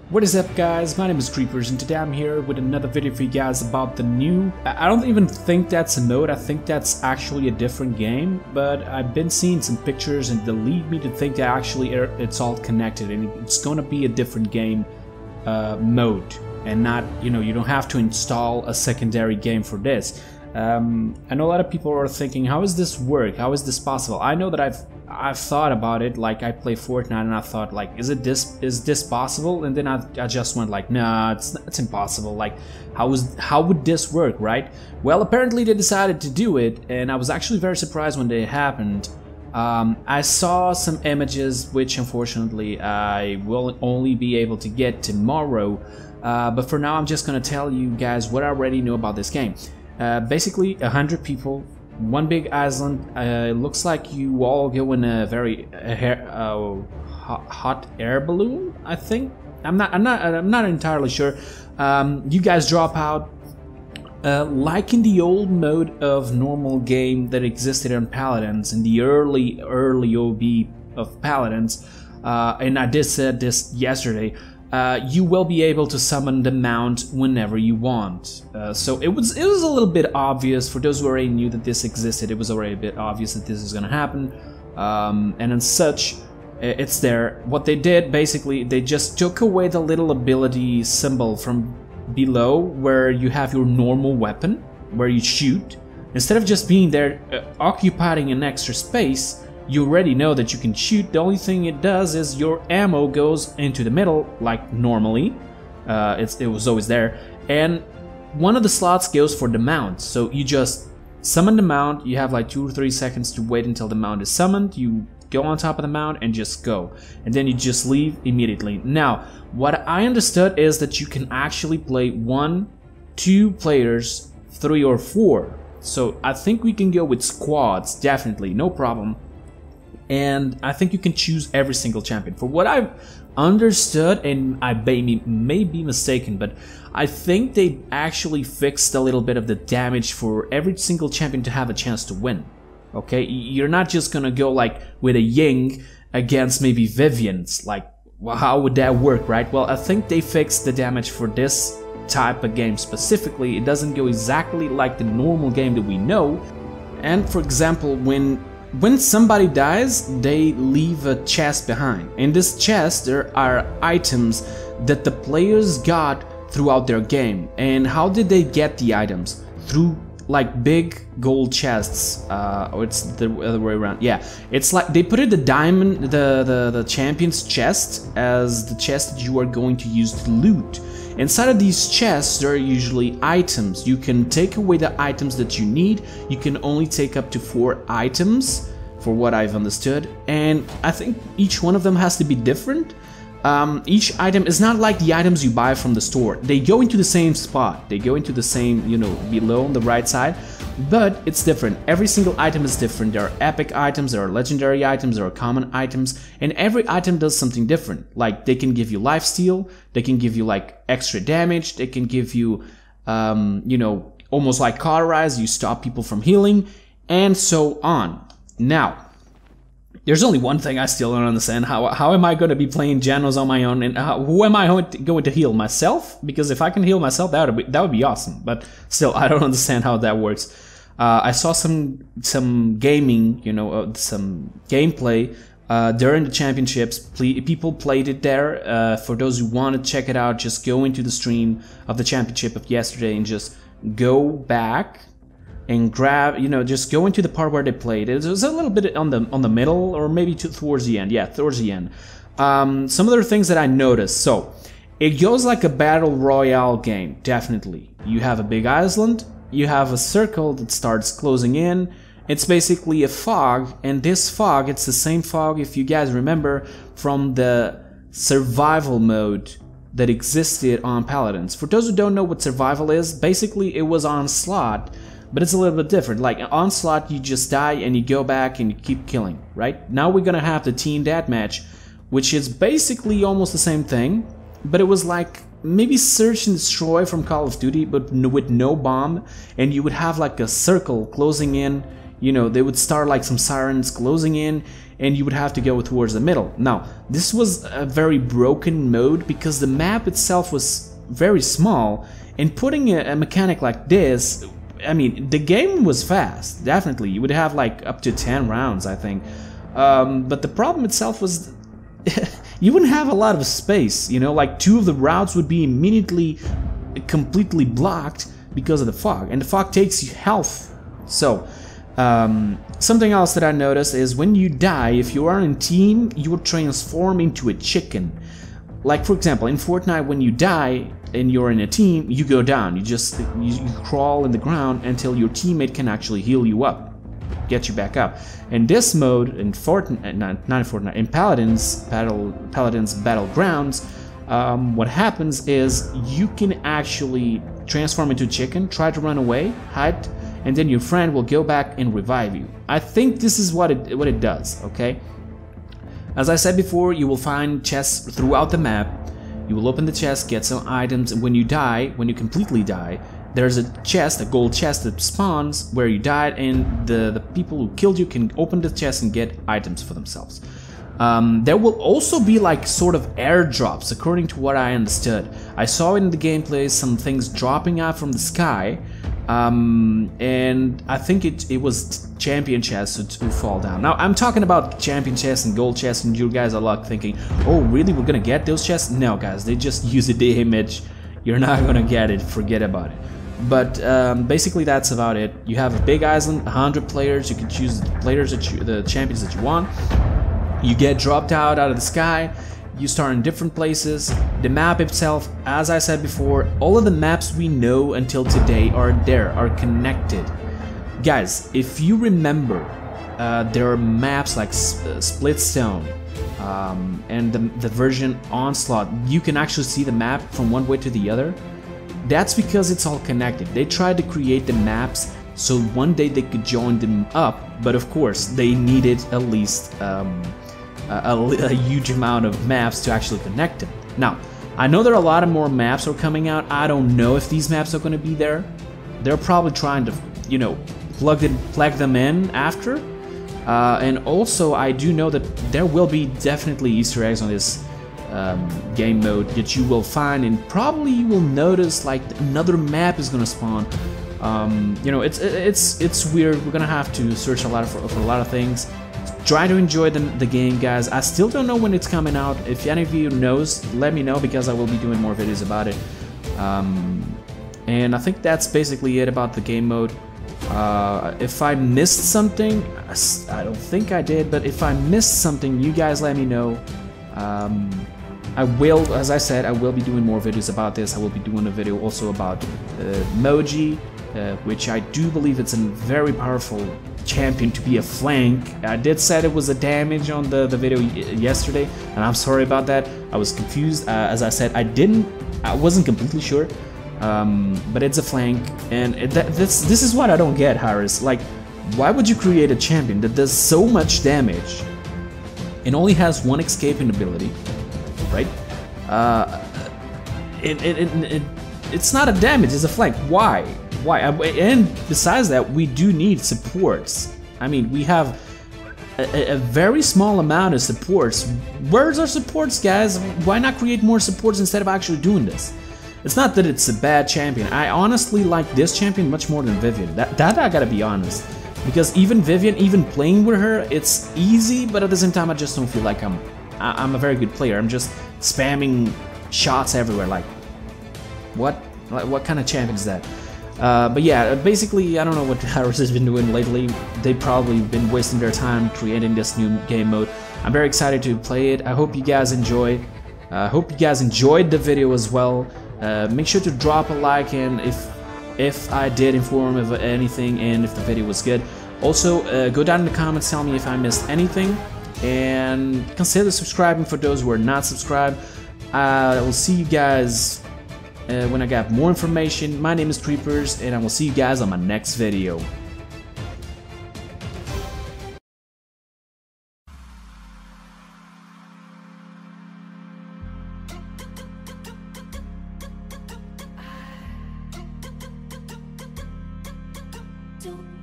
What is up, guys? My name is Kreepers and today I'm here with another video for you guys about the new... I don't even think that's a mode, I think that's actually a different game, but I've been seeing some pictures and they lead me to think that actually it's all connected and it's gonna be a different game mode and not, you don't have to install a secondary game for this. I know a lot of people are thinking, how does this work? How is this possible? I know that I've thought about it. Like, I play Fortnite and I thought, like, is this possible? And then I just went like, nah, it's impossible. Like, how would this work, right? Well, apparently they decided to do it, and I was actually very surprised when it happened. I saw some images which unfortunately I will only be able to get tomorrow, but for now I'm just gonna tell you guys what I already know about this game. Basically 100 people, one big island. It looks like you all go in a very hot air balloon, I think. I'm not entirely sure. You guys drop out like in the old mode of normal game that existed on Paladins, in the early OB of Paladins, and I did said this yesterday. You will be able to summon the mount whenever you want. So it was a little bit obvious for those who already knew that this existed. It was already a bit obvious that this is gonna happen, and as such, it's there. What they did basically, they just took away the little ability symbol from below where you have your normal weapon, where you shoot. Instead of just being there occupying an extra space, you already know that you can shoot. The only thing it does is your ammo goes into the middle like normally. It was always there, and one of the slots goes for the mount. So you just summon the mount. You have like 2 or 3 seconds to wait until the mount is summoned. You go on top of the mount and just go, and then you just leave immediately. Now, what I understood is that you can actually play 1, 2 players, 3 or 4. So I think we can go with squads, definitely, no problem. And I think you can choose every single champion. For what I've understood, and I may be mistaken, but I think they actually fixed a little bit of the damage for every single champion to have a chance to win. Okay, you're not just gonna go like with a Ying against maybe Vivian's. Like, well, how would that work, right? Well, I think they fixed the damage for this type of game specifically. It doesn't go exactly like the normal game that we know. And for example, when somebody dies, they leave a chest behind. In this chest, there are items that the players got throughout their game. And how did they get the items? Through like big gold chests, or it's the other way around. Yeah, it's like they put it the diamond, the champion's chest as the chest that you are going to use to loot. Inside of these chests, there are usually items. You can take away the items that you need. You can only take up to 4 items, for what I've understood. And I think each one of them has to be different. Each item is not like the items you buy from the store. They go into the same spot. They go into the same, below on the right side. But it's different. Every single item is different. There are epic items, there are legendary items, there are common items, and every item does something different. Like, they can give you lifesteal, they can give you like extra damage, they can give you, almost like cauterize, you stop people from healing, and so on. Now, there's only one thing I still don't understand. How am I going to be playing Janos on my own, and who am I going to heal? Myself? Because if I can heal myself, that would be awesome. But still, I don't understand how that works. I saw some gaming, some gameplay during the championships. People played it there. For those who want to check it out, just go into the stream of the championship of yesterday and just go back and grab, just go into the part where they played. It was a little bit on the middle, or maybe towards the end. Yeah, towards the end. Some other things that I noticed. So it goes like a battle royale game. Definitely, you have a big island. You have a circle that starts closing in. It's basically a fog, and this fog, it's the same fog, if you guys remember, from the survival mode that existed on Paladins. For those who don't know what survival is, basically it was Onslaught, but it's a little bit different. Like Onslaught, you just die and you go back and you keep killing, right? Now we're gonna have the team deathmatch, which is basically almost the same thing, but it was like maybe search and destroy from Call of Duty, but with no bomb, and you would have like a circle closing in. They would start like some sirens closing in, and you would have to go towards the middle. Now, this was a very broken mode because the map itself was very small, and putting a mechanic like this, I mean, the game was fast, definitely. You would have like up to 10 rounds, I think. But the problem itself was you wouldn't have a lot of space, you know, like 2 of the routes would be immediately completely blocked because of the fog, and the fog takes you health. So, something else that I noticed is when you die, if you are in team, you will transform into a chicken. Like, for example, in Fortnite, when you die and you're in a team, you go down. You crawl in the ground until your teammate can actually heal you up, get you back up. In this mode, in Fortnite, not in Fortnite, in Paladins Battlegrounds, what happens is you can actually transform into a chicken, try to run away, hide, and then your friend will go back and revive you. I think this is what it does, okay? As I said before, you will find chests throughout the map. You will open the chest, get some items, and when you die, when you completely die, there's a chest, a gold chest that spawns where you died, and the people who killed you can open the chest and get items for themselves. There will also be like sort of airdrops, according to what I understood. I saw in the gameplay some things dropping out from the sky, and I think it was champion chests who fall down. Now, I'm talking about champion chests and gold chests, and you guys are like thinking, oh really, we're gonna get those chests? No guys, they just use the image. You're not gonna get it, forget about it. But basically that's about it. You have a big island, 100 players, you can choose the champions that you want. You get dropped out of the sky, you start in different places. The map itself, as I said before, all of the maps we know until today are connected. Guys, if you remember, there are maps like Splitstone and the version Onslaught, you can actually see the map from one way to the other. That's because it's all connected. They tried to create the maps so one day they could join them up, but of course they needed at least a huge amount of maps to actually connect them. Now, I know there are a lot of more maps are coming out. I don't know if these maps are going to be there. They're probably trying to, you know, plug them in after. And also, I do know that there will be definitely Easter eggs on this game mode that you will find, and probably you will notice like another map is going to spawn. You know, it's weird. We're gonna have to search a lot for a lot of things. Try to enjoy the game, guys. I still don't know when it's coming out. If any of you knows, let me know, because I will be doing more videos about it. And I think that's basically it about the game mode. If I missed something, I don't think I did, but if I missed something, you guys let me know. I will, as I said, I will be doing more videos about this. I will be doing a video also about Moji, which I do believe it's a very powerful champion to be a flank. I did said it was a damage on the video yesterday, and I'm sorry about that. I was confused. As I said, I wasn't completely sure, but it's a flank, and this is what I don't get, Harris. Like, why would you create a champion that does so much damage and only has one escaping ability, right? It's not a damage, it's a flank. Why? And besides that, we do need supports. I mean, we have a very small amount of supports. Where's our supports, guys? Why not create more supports instead of actually doing this? It's not that it's a bad champion. I honestly like this champion much more than Vivian. That I gotta be honest. Because even Vivian, even playing with her, it's easy, but at the same time, I just don't feel like I'm a very good player. I'm just spamming shots everywhere. Like, what kind of champion is that? But yeah, basically, I don't know what Harris has been doing lately. They've probably been wasting their time creating this new game mode. I'm very excited to play it. I hope you guys enjoy. I hope you guys enjoyed the video as well. Make sure to drop a like, and if I did inform of anything and if the video was good. Also, go down in the comments, tell me if I missed anything, and consider subscribing for those who are not subscribed. I will see you guys when I got more information. My name is Kreepers, and I will see you guys on my next video. Don't